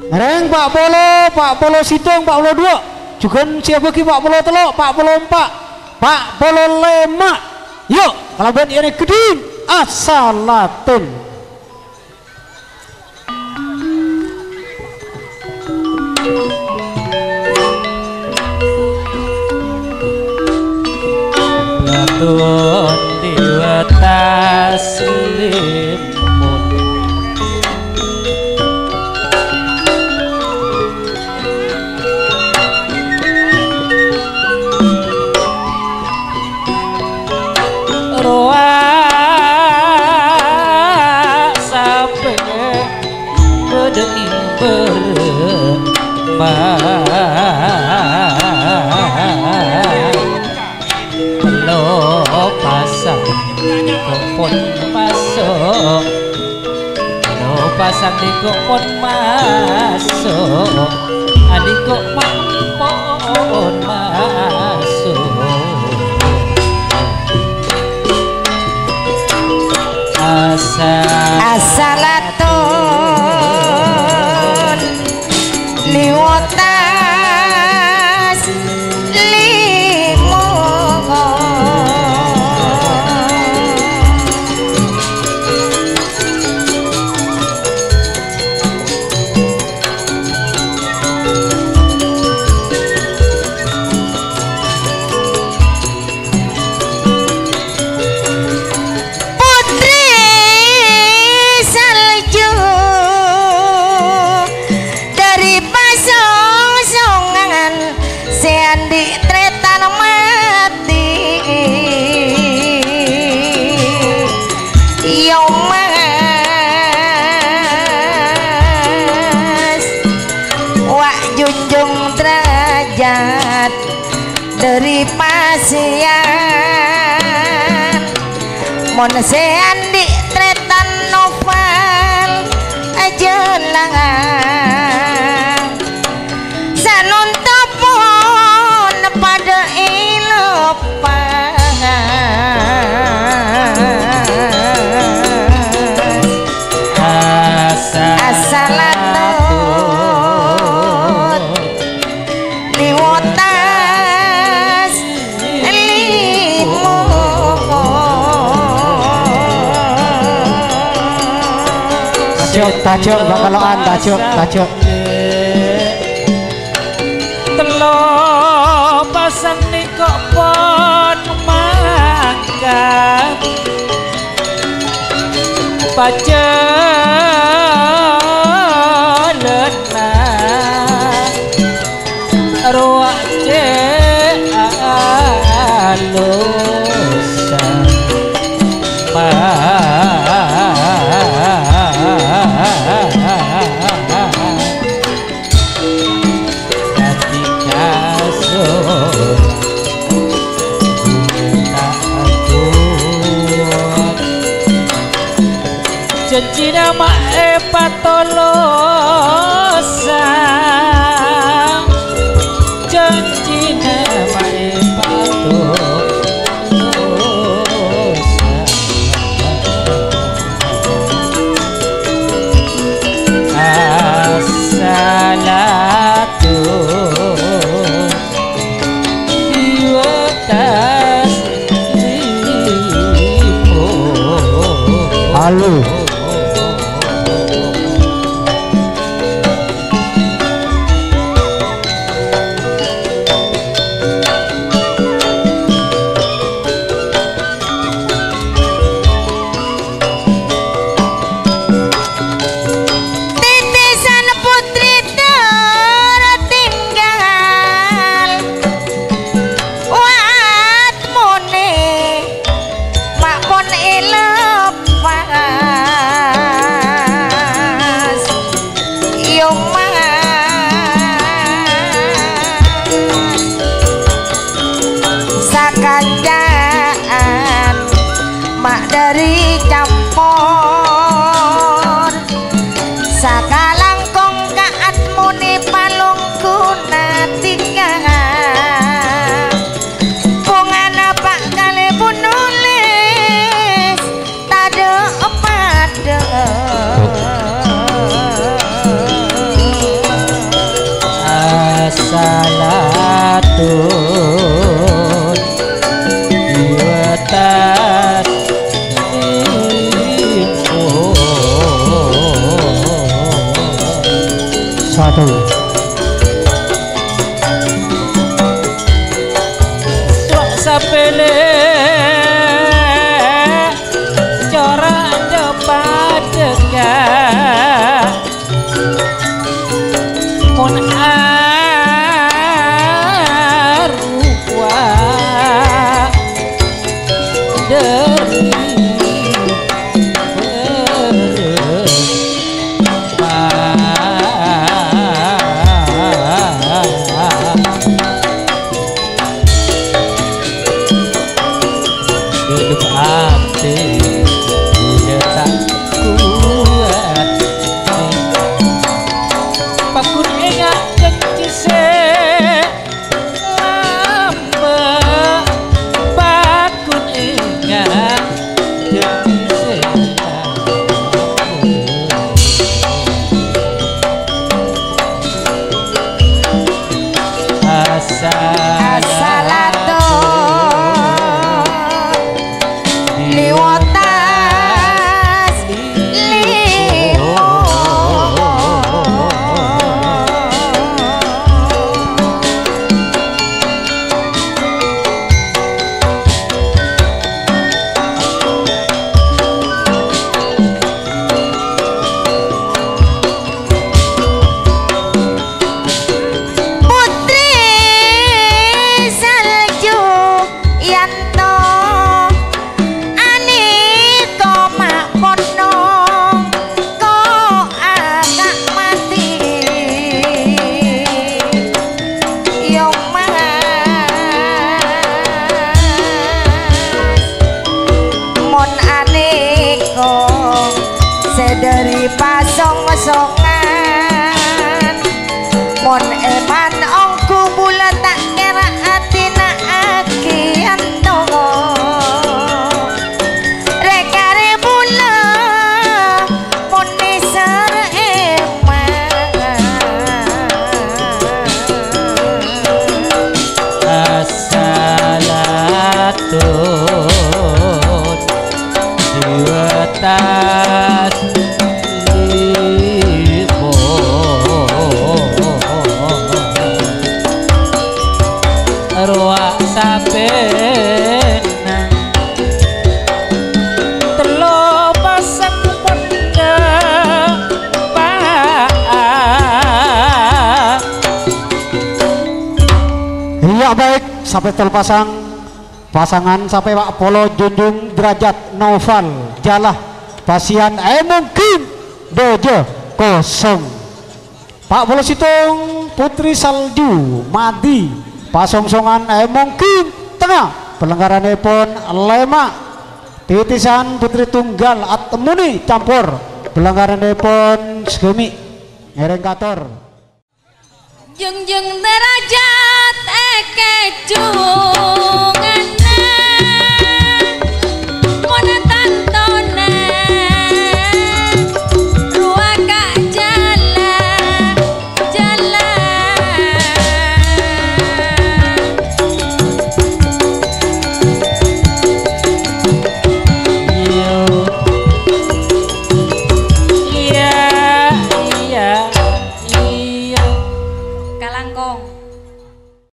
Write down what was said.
Reng Pak Polo Sidong, Pak Polo 2. Juga siapa ki Pak Polo 3, Pak Polo 4, Pak Polo 5. Yuk, kalau ben ini gedin asalatin. Latun diwa taslim lo pasang pun masuk, lo pasang di pun masuk, adik pun masuk. Asalatun liwatas limo dari pasian mon sean di tretan novel aja langang sanuntapun pada ilepas asalatun liwatas limo tajuk bakaloan tajuk telo pasang niko pon makan pacelena ruak alusa janji nama patolosa janji nama patolosa asalatun diwatas limo halo. mak pon elepan satu. Sok sapele corak depan dekat mon arupa dari dari pasong-songan mon eman ongku bulat tak kira atina akian tongo rekare bula mon nisar eman asalatun diwatas ruak sabenang telo pasang penda Iya baik, sampai terpasang pasangan sampai Pak Polo Junjung Derajat Noval Jalah Pasian mungkin Dojo kosong Pak Polo Situng Putri Salju Madi pasongsongan mungkin tengah pelenggaranipun lemak titisan Putri Tunggal Atmuni campur pelenggaranipun segemi ngereng kator Junjung derajat kecungana mon tantone ruaka iya Kalangkong